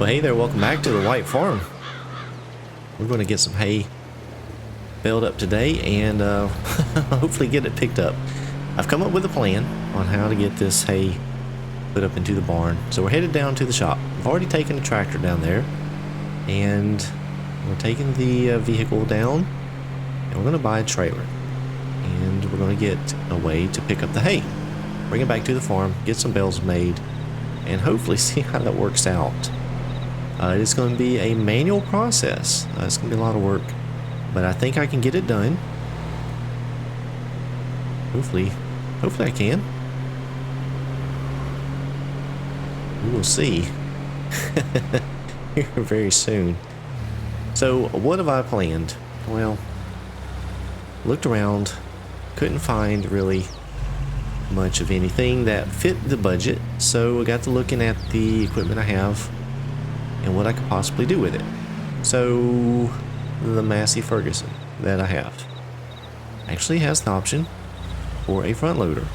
Well, hey there, welcome back to the White Farm. We're going to get some hay baled up today and hopefully get it picked up. I've come up with a plan on how to get this hay put up into the barn. So we're headed down to the shop. I've already taken the tractor down there and we're taking the vehicle down and we're going to buy a trailer. And we're going to get a way to pick up the hay, bring it back to the farm, get some bales made, and hopefully see how that works out. It's going to be a manual process. It's going to be a lot of work, but I think I can get it done. Hopefully I can. We will see here very soon. So what have I planned? Well, looked around, couldn't find really much of anything that fit the budget, so I got to looking at the equipment I have and what I could possibly do with it. So the Massey Ferguson that I have actually has the option for a front loader.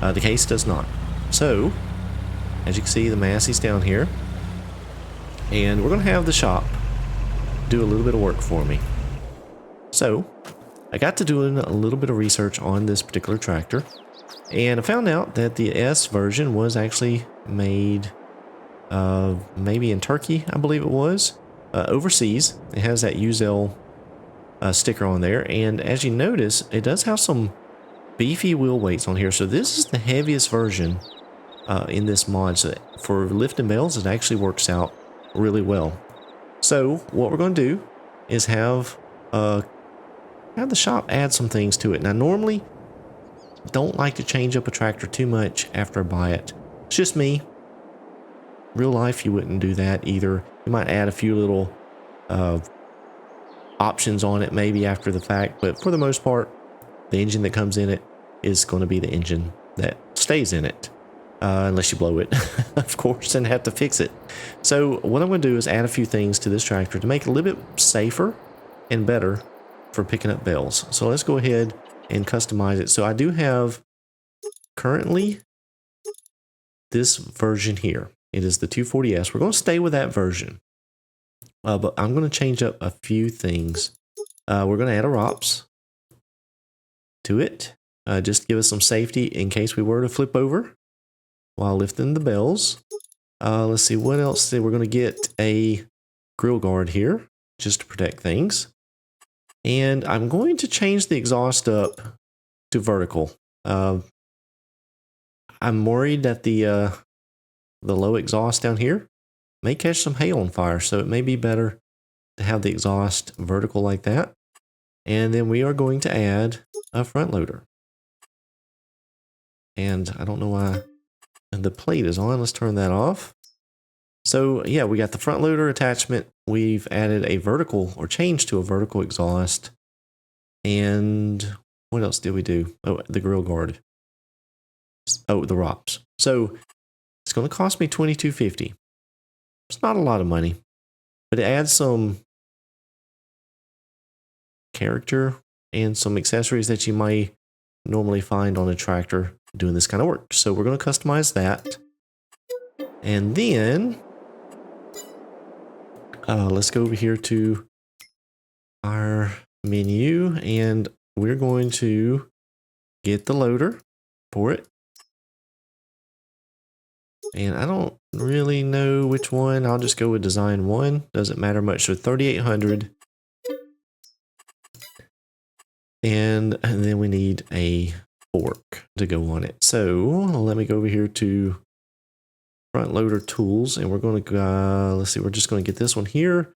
The case does not. So as you can see, the Massey's down here, and we're gonna have the shop do a little bit of work for me. So I got to doing a little bit of research on this particular tractor, and I found out that the S version was actually made maybe in Turkey, I believe it was, overseas. It has that Uzel sticker on there, and as you notice, it does have some beefy wheel weights on here. So this is the heaviest version in this mod. So for lifting bales, it actually works out really well. So what we're going to do is have the shop add some things to it. Now, normally don't like to change up a tractor too much after I buy it. It's just me. Real life, you wouldn't do that either. You might add a few little options on it maybe after the fact, but for the most part, the engine that comes in it is going to be the engine that stays in it, unless you blow it, of course, and have to fix it. So what I'm going to do is add a few things to this tractor to make it a little bit safer and better for picking up bales. So let's go ahead and customize it. So I do have currently this version here. It is the 240S. We're going to stay with that version, but I'm going to change up a few things. We're going to add a ROPS to it, just to give us some safety in case we were to flip over while lifting the bales. Let's see what else. We're going to get a grill guard here just to protect things. And I'm going to change the exhaust up to vertical. I'm worried that the low exhaust down here may catch some hay on fire, so it may be better to have the exhaust vertical like that. And then we are going to add a front loader. And I don't know why the plate is on. Let's turn that off. So yeah, we got the front loader attachment. We've added a vertical, or changed to a vertical exhaust. And what else did we do? Oh, the grill guard. Oh, the ROPS. So it's going to cost me $22.50. It's not a lot of money, but it adds some character and some accessories that you might normally find on a tractor doing this kind of work. So we're going to customize that. And then let's go over here to our menu, and we're going to get the loader for it. And I don't really know which one. I'll just go with design 1. Doesn't matter much. So 3800. And then we need a fork to go on it. So let me go over here to front loader tools, and we're going to let's see, we're just going to get this one here.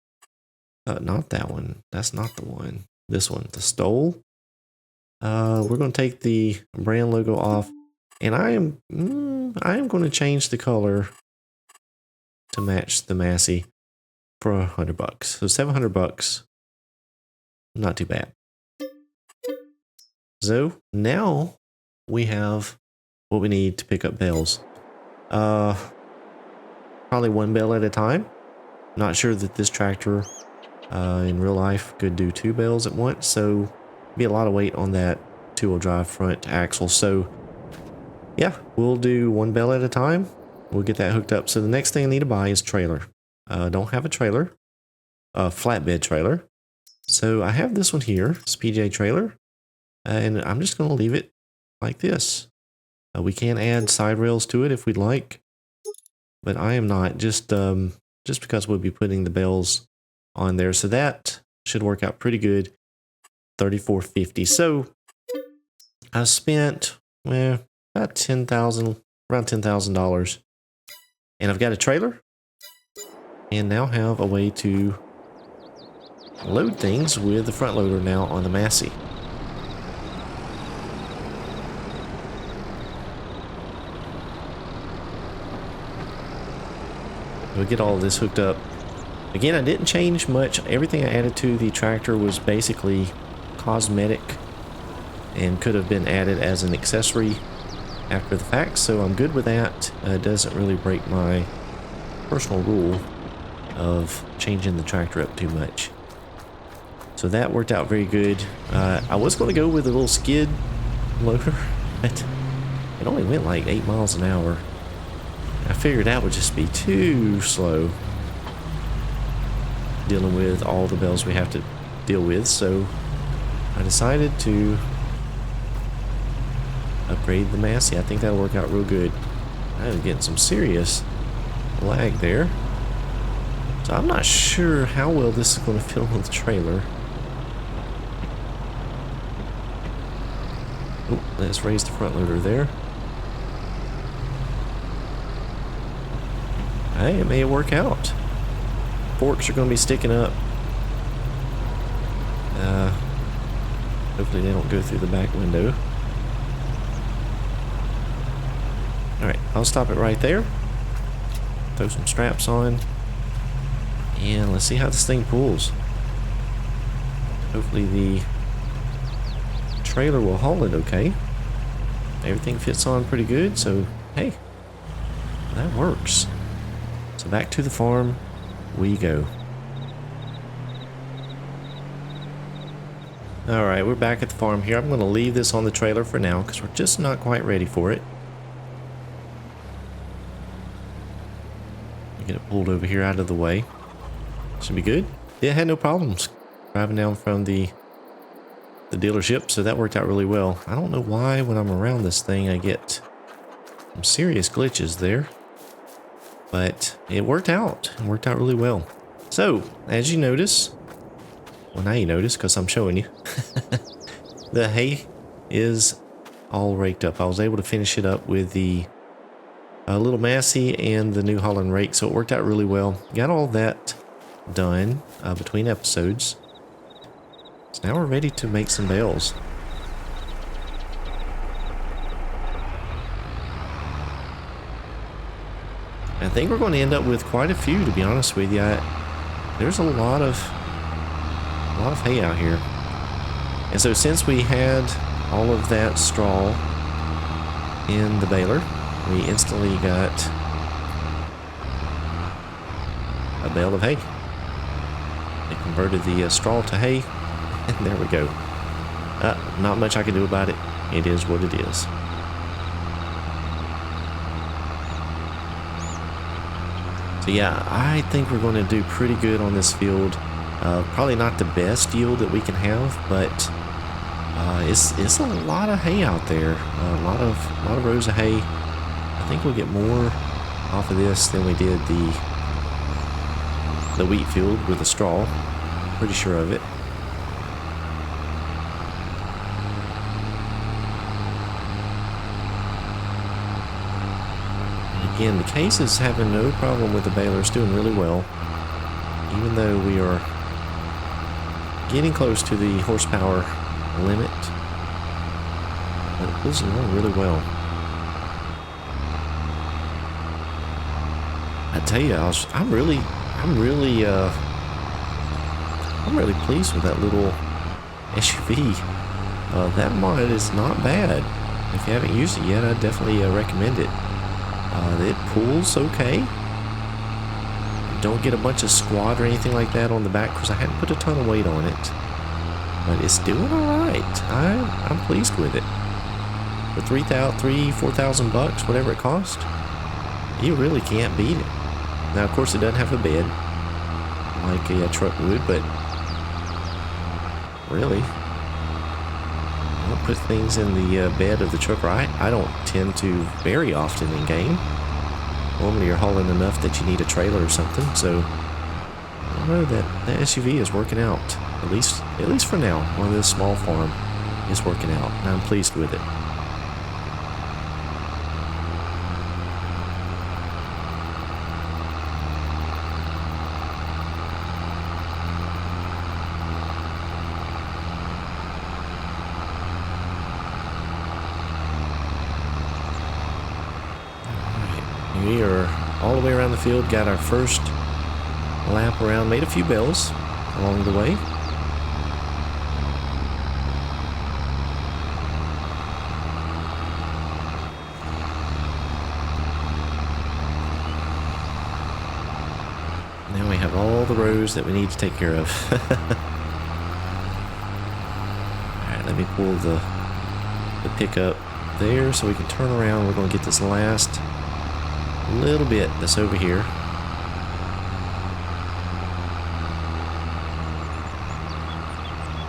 Not that one. That's not the one. This one, the Stole. We're going to take the brand logo off, and I am going to change the color to match the Massey for $100. So $700. Not too bad. So now we have what we need to pick up bales. Probably one bale at a time. Not sure that this tractor in real life could do 2 bales at once, so be a lot of weight on that 2-wheel drive front axle. So yeah, we'll do 1 bale at a time. We'll get that hooked up. So the next thing I need to buy is trailer. don't have a trailer, a flatbed trailer. So I have this one here, this PJ trailer, and I'm just going to leave it like this. We can add side rails to it if we'd like, but I am not, just because we'll be putting the Bales on there. So that should work out pretty good. $34.50. So I spent about around $10,000, and I've got a trailer, and now have a way to load things with the front loader now on the Massey. We'll get all of this hooked up. Again, I didn't change much. Everything I added to the tractor was basically cosmetic and could have been added as an accessory after the fact, so I'm good with that. It doesn't really break my personal rule of changing the tractor up too much. So that worked out very good. I was going to go with a little skid loader, but it only went like 8 miles an hour. I figured that would just be too slow dealing with all the bells we have to deal with, so I decided to upgrade the Massey. I think that'll work out real good. I'm getting some serious lag there, so I'm not sure how well this is going to fit on the trailer. Oh, let's raise the front loader there. Hey, it may work out. Forks are going to be sticking up. Hopefully they don't go through the back window. Alright, I'll stop it right there. Throw some straps on. And let's see how this thing pulls. Hopefully the trailer will haul it okay. Everything fits on pretty good, so hey, that works. So back to the farm we go. Alright, we're back at the farm here. I'm going to leave this on the trailer for now because we're just not quite ready for it. Get it pulled over here out of the way. Should be good. Yeah, I had no problems driving down from the dealership, so that worked out really well. I don't know why when I'm around this thing I get some serious glitches there, but it worked out. It worked out really well. So, as you notice, well, now you notice because I'm showing you, the hay is all raked up. I was able to finish it up with the little Massey and the New Holland rake, so it worked out really well. Got all that done between episodes. So now we're ready to make some bales. I think we're going to end up with quite a few, to be honest with you. There's a lot of hay out here. And so since we had all of that straw in the baler, we instantly got a bale of hay. They converted the straw to hay, and there we go. Not much I can do about it. It is what it is. So yeah, I think we're going to do pretty good on this field. Probably not the best yield that we can have, but it's a lot of hay out there. A lot of rows of hay. I think we'll get more off of this than we did the wheat field with the straw. Pretty sure of it. Again, the case is having no problem with the baler. It's doing really well, even though we are getting close to the horsepower limit. But it pulls along really well. I tell you, I'm really pleased with that little SUV. That mod is not bad. If you haven't used it yet, I definitely recommend it. It pulls okay. Don't get a bunch of squat or anything like that on the back because I hadn't put a ton of weight on it. But it's doing alright. I'm pleased with it. For $4,000 bucks, whatever it cost, you really can't beat it. Now, of course, it doesn't have a bed. like a truck would, but really, I don't put things in the bed of the truck, right? I don't tend to very often in game. Normally you're hauling enough that you need a trailer or something, so I don't know, that SUV is working out. At least for now, on this small farm is working out, and I'm pleased with it. We are all the way around the field, got our first lap around, made a few bells along the way. Now we have all the rows that we need to take care of. Alright, let me pull the pickup there so we can turn around. We're going to get this last little bit that's over here.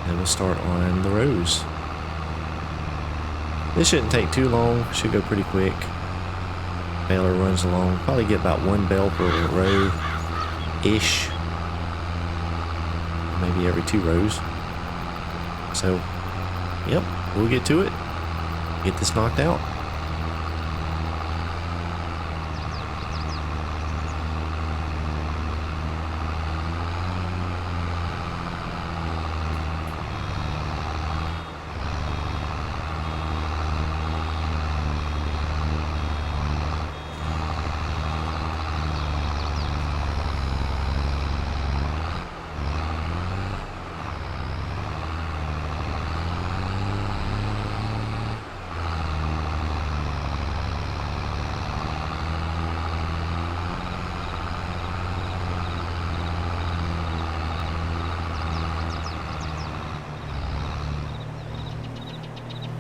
Then we'll start on the rows. This shouldn't take too long. Should go pretty quick. Baler runs along. Probably get about 1 bell per row-ish. Maybe every 2 rows. So, yep, we'll get to it. Get this knocked out.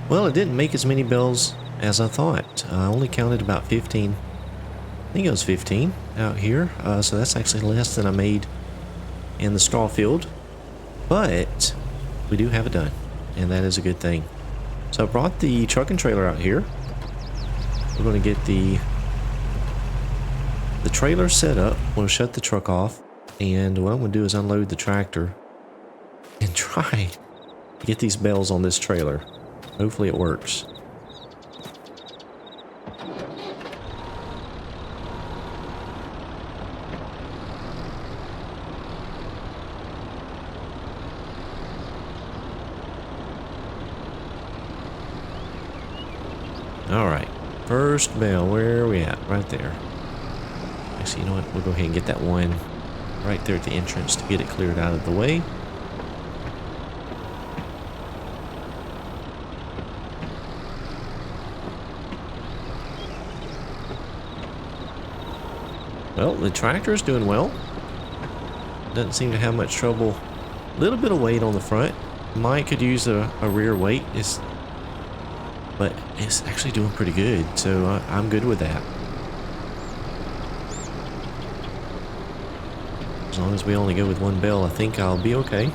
Well, it didn't make as many bells as I thought. I only counted about 15. I think it was 15 out here. So that's actually less than I made in the straw field. But we do have it done, and that is a good thing. So I brought the truck and trailer out here. We're going to get the trailer set up. We'll shut the truck off, and what I'm going to do is unload the tractor and try to get these bells on this trailer. Hopefully it works. Alright, first bell, where are we at? Right there. Actually, you know what? We'll go ahead and get that one right there at the entrance to get it cleared out of the way. Well, the tractor is doing well. Doesn't seem to have much trouble. A little bit of weight on the front. Might could use a rear weight. But it's actually doing pretty good, so I'm good with that. As long as we only go with 1 bell, I think I'll be okay.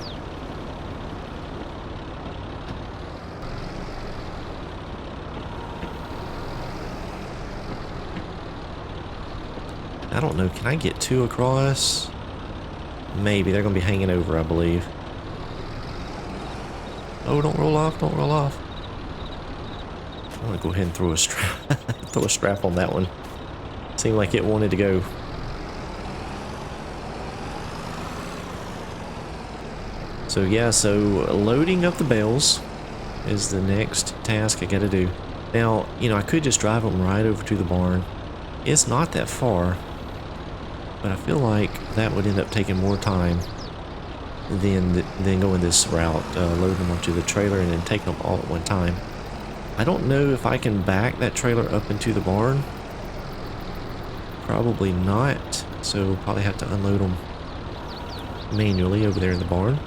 I don't know, can I get 2 across? Maybe, they're going to be hanging over, I believe. Oh, don't roll off, don't roll off. I'm going to go ahead and throw a strap on that one. Seemed like it wanted to go. So yeah, so loading up the bales is the next task I got to do. Now, you know, I could just drive them right over to the barn. It's not that far. But I feel like that would end up taking more time than going this route, loading them onto the trailer and then taking them all at one time. I don't know if I can back that trailer up into the barn. Probably not, so we'll probably have to unload them manually over there in the barn.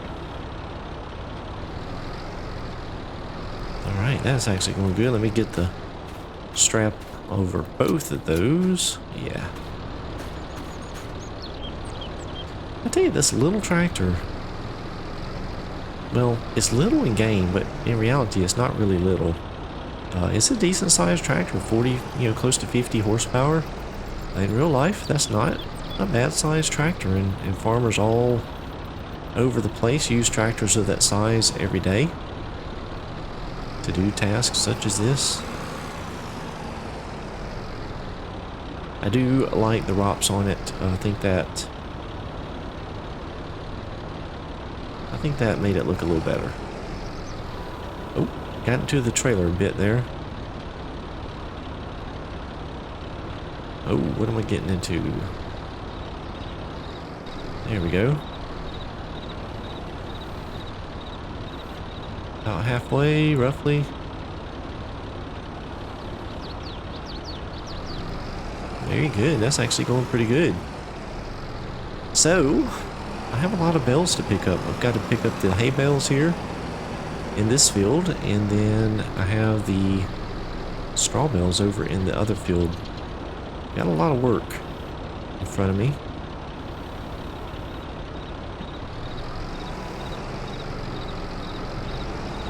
Alright, that's actually going good. Let me get the strap over both of those. Yeah. I tell you, this little tractor, well, it's little in game, but in reality, it's not really little. It's a decent sized tractor, 40, close to 50 horsepower. In real life, that's not a bad sized tractor, and farmers all over the place use tractors of that size every day to do tasks such as this. I do like the ROPS on it. I think that made it look a little better. Oh, got into the trailer a bit there. Oh, what am I getting into? There we go. About halfway, roughly. Very good. That's actually going pretty good. So, I have a lot of bales to pick up. I've got to pick up the hay bales here in this field, and then I have the straw bales over in the other field. Got a lot of work in front of me.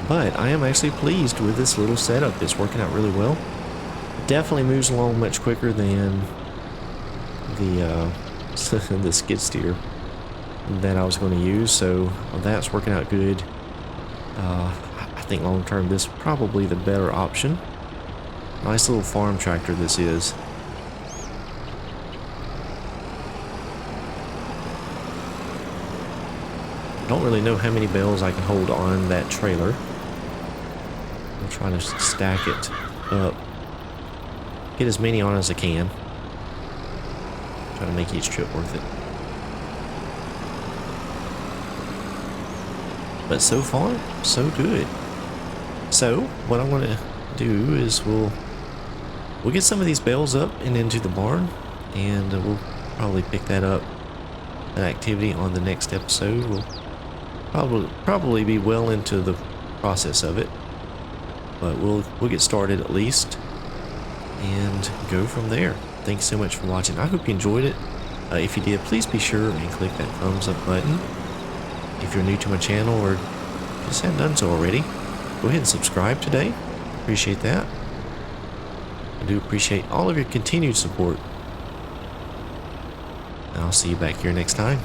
But I am actually pleased with this little setup. It's working out really well. Definitely moves along much quicker than the the skid steer that I was going to use, so that's working out good. I think long term this is probably the better option. Nice little farm tractor this is. Don't really know how many bales I can hold on that trailer. I'm trying to stack it up. Get as many on as I can. Try to make each trip worth it. But so far, so good. So, what I'm going to do is we'll get some of these bales up and into the barn, and we'll probably pick that up, that activity, on the next episode. We'll probably be well into the process of it, but we'll get started at least and go from there. Thanks so much for watching. I hope you enjoyed it. If you did, please be sure and click that thumbs up button. If you're new to my channel or just haven't done so already, go ahead and subscribe today. Appreciate that. I do appreciate all of your continued support. And I'll see you back here next time.